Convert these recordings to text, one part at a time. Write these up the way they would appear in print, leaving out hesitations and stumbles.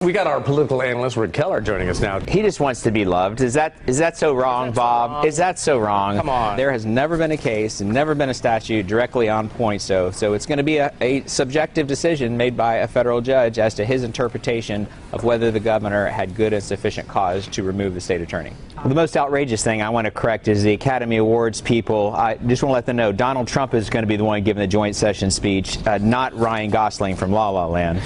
We got our political analyst, Ric Keller, joining us now. He just wants to be loved. Is that so wrong, Bob? Is that so wrong? Come on. There has never been a case and never been a statute directly on point. So it's going to be a subjective decision made by a federal judge as to his interpretation of whether the governor had good and sufficient cause to remove the state attorney. The most outrageous thing I want to correct is the Academy Awards people. I just want to let them know Donald Trump is going to be the one giving the joint session speech, not Ryan Gosling from La La Land.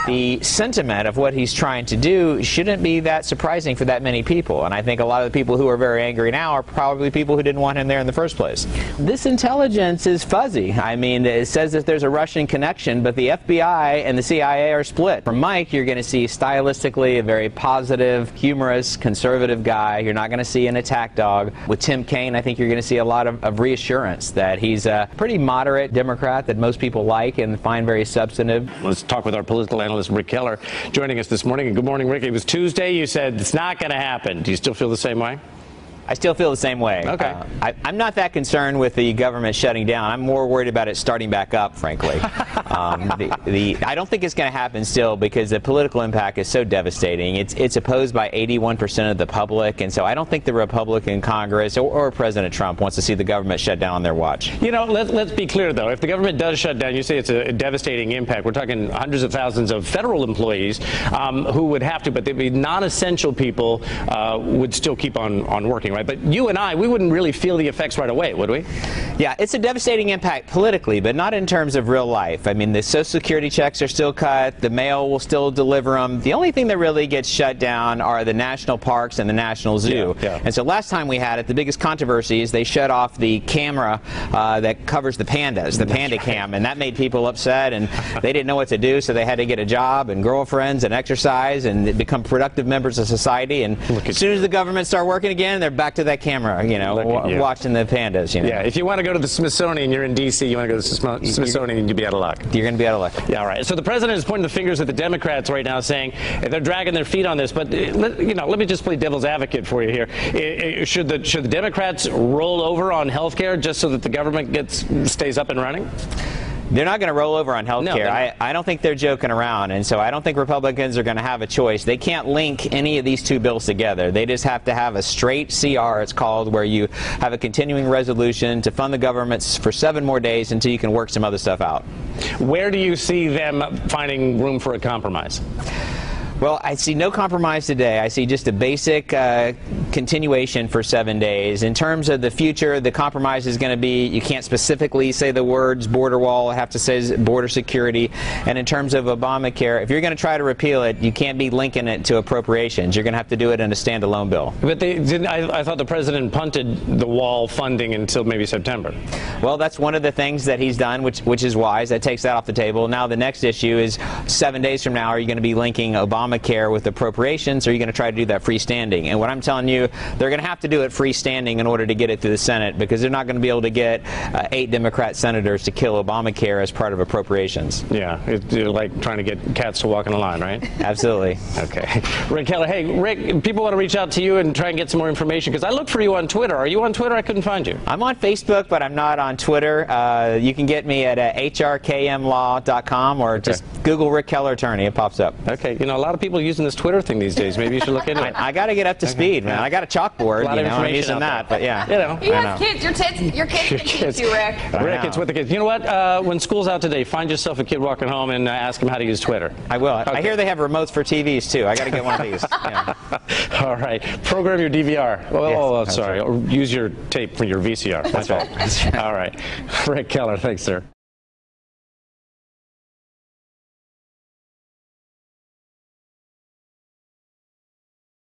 The sentiment of what he's trying to do shouldn't be that surprising for that many people, and I think a lot of the people who are very angry now are probably people who didn't want him there in the first place. This intelligence is fuzzy. I mean, it says that there's a Russian connection, but the FBI and the CIA are split. From Mike, you're going to see stylistically a very positive, humorous, conservative guy. You're not going to see an attack dog. With Tim Kaine, I think you're going to see a lot of reassurance that he's a pretty moderate Democrat that most people like and find very substantive. Let's talk with our political analyst, Ric Keller, joining us this morning. Good morning, Rick. It was Tuesday. You said it's not going to happen. Do you still feel the same way? I still feel the same way. Okay. I'm not that concerned with the government shutting down. I'm more worried about it starting back up, frankly. I don't think it's going to happen still because the political impact is so devastating. It's opposed by 81% of the public, and so I don't think the Republican Congress or President Trump wants to see the government shut down on their watch. You know, let's be clear, though. If the government does shut down, you say it's a devastating impact. We're talking hundreds of thousands of federal employees who would have to, but they'd be non-essential people would still keep on working. Right? But you and I, we wouldn't really feel the effects right away, would we? Yeah, it's a devastating impact politically, but not in terms of real life. I mean, the Social Security checks are still cut. The mail will still deliver them. The only thing that really gets shut down are the national parks and the National Zoo. Yeah. And so last time we had it, the biggest controversy is they shut off the camera that covers the pandas, the panda cam, and that made people upset, and they didn't know what to do, so they had to get a job and girlfriends and exercise and become productive members of society. And as soon as the government start working again, they're back to that camera, you know, watching the pandas, you know. Yeah, if you want to go to the Smithsonian, you're in D.C., you want to go to the Smithsonian, you'd be out of luck. You're going to be out of luck. Yeah, all right. So the president is pointing the fingers at the Democrats right now, saying they're dragging their feet on this. But, you know, let me just play devil's advocate for you here. Should the Democrats roll over on health care just so that the government stays up and running? They're not going to roll over on health care. No, I don't think they're joking around, and so I don't think Republicans are going to have a choice. They can't link any of these two bills together. They just have to have a straight CR, it's called, where you have a continuing resolution to fund the government for 7 more days until you can work some other stuff out. Where do you see them finding room for a compromise? Well, I see no compromise today. I see just a basic continuation for 7 days. In terms of the future, the compromise is going to be you can't specifically say the words border wall. I have to say border security. And in terms of Obamacare, if you're going to try to repeal it, you can't be linking it to appropriations. You're going to have to do it in a standalone bill. But I thought the president punted the wall funding until maybe September. Well, that's one of the things that he's done, which is wise. That takes that off the table. Now the next issue is 7 days from now, are you going to be linking Obamacare with appropriations, or are you going to try to do that freestanding? And what I'm telling you, they're going to have to do it freestanding in order to get it through the Senate, because they're not going to be able to get 8 Democrat senators to kill Obamacare as part of appropriations. Yeah, it's like trying to get cats to walk in a line, right? Absolutely. Okay. Ric Keller, hey, Rick, people want to reach out to you and try and get some more information, because I looked for you on Twitter. Are you on Twitter? I couldn't find you. I'm on Facebook, but I'm not on Twitter. You can get me at hrkmlaw.com, or just Google Ric Keller attorney. It pops up. Okay. You know, a lot of people using this Twitter thing these days. Maybe you should look into it. I got to get up to speed, man. I got a chalkboard, you know, I'm using that, but yeah. You know. You have kids. Your kids can teach you, Rick. Rick, it's with the kids. You know what? When school's out today, find yourself a kid walking home and ask him how to use Twitter. I will. Okay. I hear they have remotes for TVs, too. I got to get one of these. Yeah. All right. Program your DVR. Oh, sorry. Or use your tape for your VCR. That's right. All right. Ric Keller, thanks, sir.